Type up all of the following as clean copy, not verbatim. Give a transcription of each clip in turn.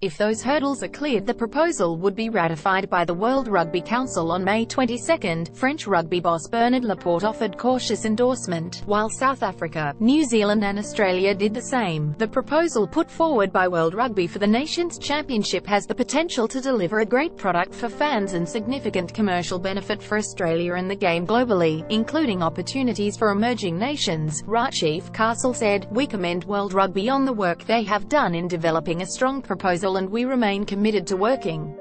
If those hurdles are cleared, the proposal would be ratified by the World Rugby Council on May 22. French rugby boss Bernard Laporte offered cautious endorsement, while South Africa, New Zealand and Australia did the same. The proposal put forward by World Rugby for the Nations Championship has the potential to deliver a great product for fans and significant commercial benefit for Australia and the game globally, including opportunities for emerging nations. Chief Castle said, "We commend World Rugby on the work they have done in developing a strong proposal, and we remain committed to working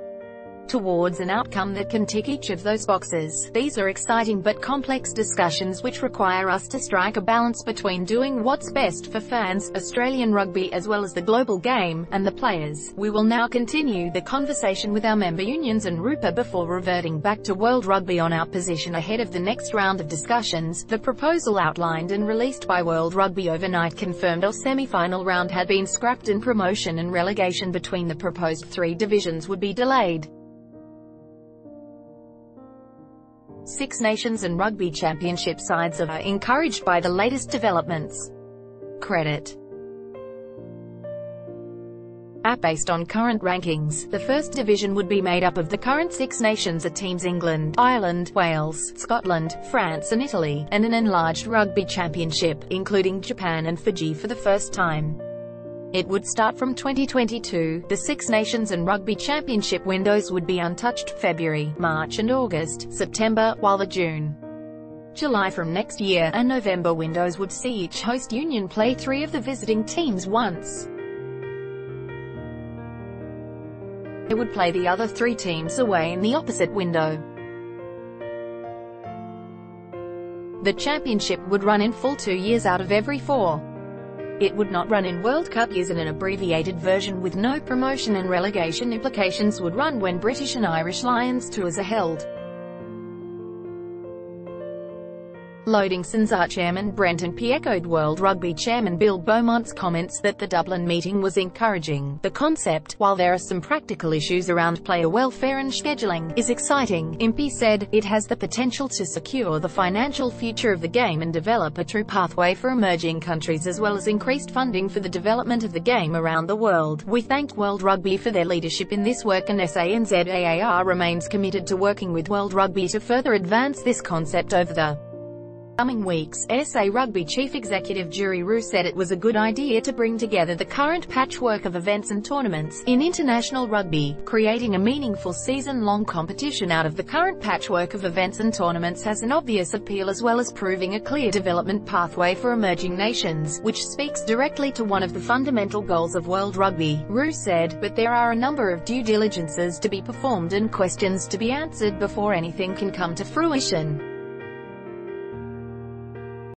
towards an outcome that can tick each of those boxes. These are exciting but complex discussions which require us to strike a balance between doing what's best for fans, Australian rugby as well as the global game, and the players. We will now continue the conversation with our member unions and RUPA before reverting back to World Rugby on our position ahead of the next round of discussions." The proposal outlined and released by World Rugby overnight confirmed a semi-final round had been scrapped and promotion and relegation between the proposed three divisions would be delayed. Six Nations and Rugby Championship sides are encouraged by the latest developments. Credit based on current rankings, the first division would be made up of the current Six Nations teams England, Ireland, Wales, Scotland, France and Italy, and an enlarged Rugby Championship, including Japan and Fiji for the first time. It would start from 2022. The Six Nations and Rugby Championship windows would be untouched February, March and August, September, while the June, July from next year, and November windows would see each host union play three of the visiting teams once. They would play the other three teams away in the opposite window. The championship would run in full 2 years out of every 4. It would not run in World Cup years, and an abbreviated version with no promotion and relegation implications would run when British and Irish Lions tours are held. Loading Sanzar chairman Brenton P echoed World Rugby chairman Bill Beaumont's comments that the Dublin meeting was encouraging. The concept, while there are some practical issues around player welfare and scheduling, is exciting. Impey said, "It has the potential to secure the financial future of the game and develop a true pathway for emerging countries as well as increased funding for the development of the game around the world. We thanked World Rugby for their leadership in this work, and SANZAAR remains committed to working with World Rugby to further advance this concept over the coming weeks." SA Rugby Chief Executive Jury Roux said it was a good idea to bring together the current patchwork of events and tournaments in international rugby. Creating a meaningful season-long competition out of the current patchwork of events and tournaments has an obvious appeal, as well as proving a clear development pathway for emerging nations, which speaks directly to one of the fundamental goals of World Rugby, Roux said, "But there are a number of due diligences to be performed and questions to be answered before anything can come to fruition."